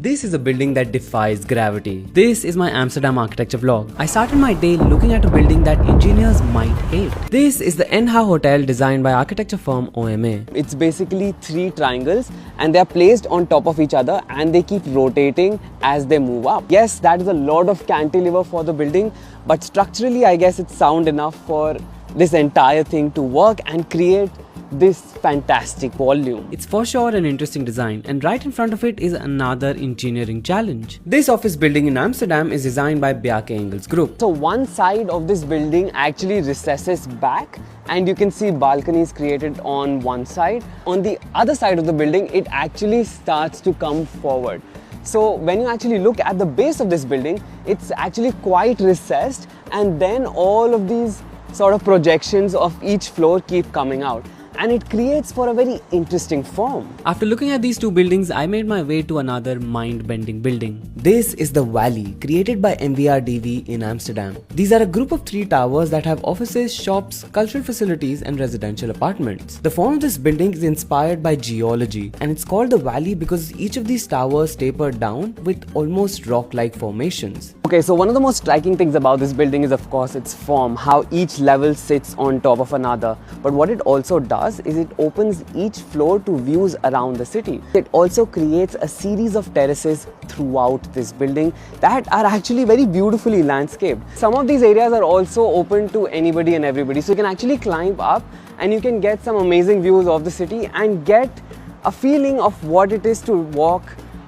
This is a building that defies gravity. This is my Amsterdam architecture vlog. I started my day looking at a building that engineers might hate. This is the nhow hotel designed by architecture firm OMA. It's basically 3 triangles and they are placed on top of each other and they keep rotating as they move up. Yes, that is a lot of cantilever for the building, but structurally I guess it's sound enough for this entire thing to work and create this fantastic volume. It's for sure an interesting design, and right in front of it is another engineering challenge. This office building in Amsterdam is designed by Bjarke Ingels Group. So one side of this building actually recesses back and you can see balconies created on one side. On the other side of the building, it actually starts to come forward. So when you actually look at the base of this building, it's actually quite recessed, and then all of these sort of projections of each floor keep coming out, and it creates for a very interesting form. After looking at these 2 buildings, I made my way to another mind-bending building. This is the Valley, created by MVRDV in Amsterdam. These are a group of 3 towers that have offices, shops, cultural facilities and residential apartments. The form of this building is inspired by geology, and it's called the Valley because each of these towers taper down with almost rock-like formations. Okay, so one of the most striking things about this building is of course its form, how each level sits on top of another. But what it also does is it opens each floor to views around the city. It also creates a series of terraces throughout this building that are actually very beautifully landscaped. Some of these areas are also open to anybody and everybody, so you can actually climb up and you can get some amazing views of the city and get a feeling of what it is to walk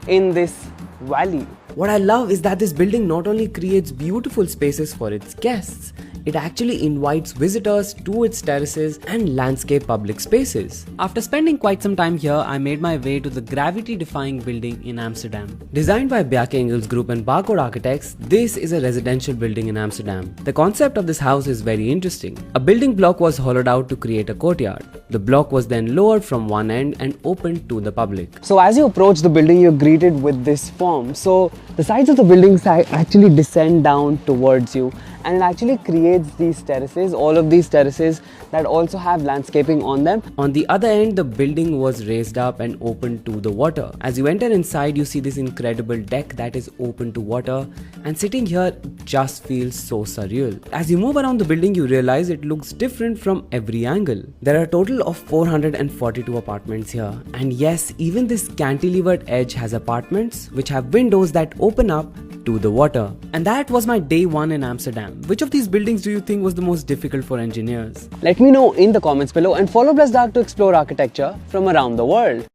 in this valley. What I love is that this building not only creates beautiful spaces for its guests, it actually invites visitors to its terraces and landscape public spaces. After spending quite some time here, I made my way to the gravity-defying building in Amsterdam. Designed by Bjarke Ingels Group and Barcode Architects, this is a residential building in Amsterdam. The concept of this house is very interesting. A building block was hollowed out to create a courtyard. The block was then lowered from one end and opened to the public. So as you approach the building, you're greeted with this form. So the sides of the buildings actually descend down towards you, and it actually creates these terraces, all of these terraces that also have landscaping on them. On the other end, the building was raised up and open to the water. As you enter inside, you see this incredible deck that is open to water, and sitting here just feels so surreal. As you move around the building, you realize it looks different from every angle. There are a total of 442 apartments here, and yes, even this cantilevered edge has apartments which have windows that open up to the water. And that was my day 1 in Amsterdam. Which of these buildings do you think was the most difficult for engineers? Let me know in the comments below, and follow BlessedArch to explore architecture from around the world.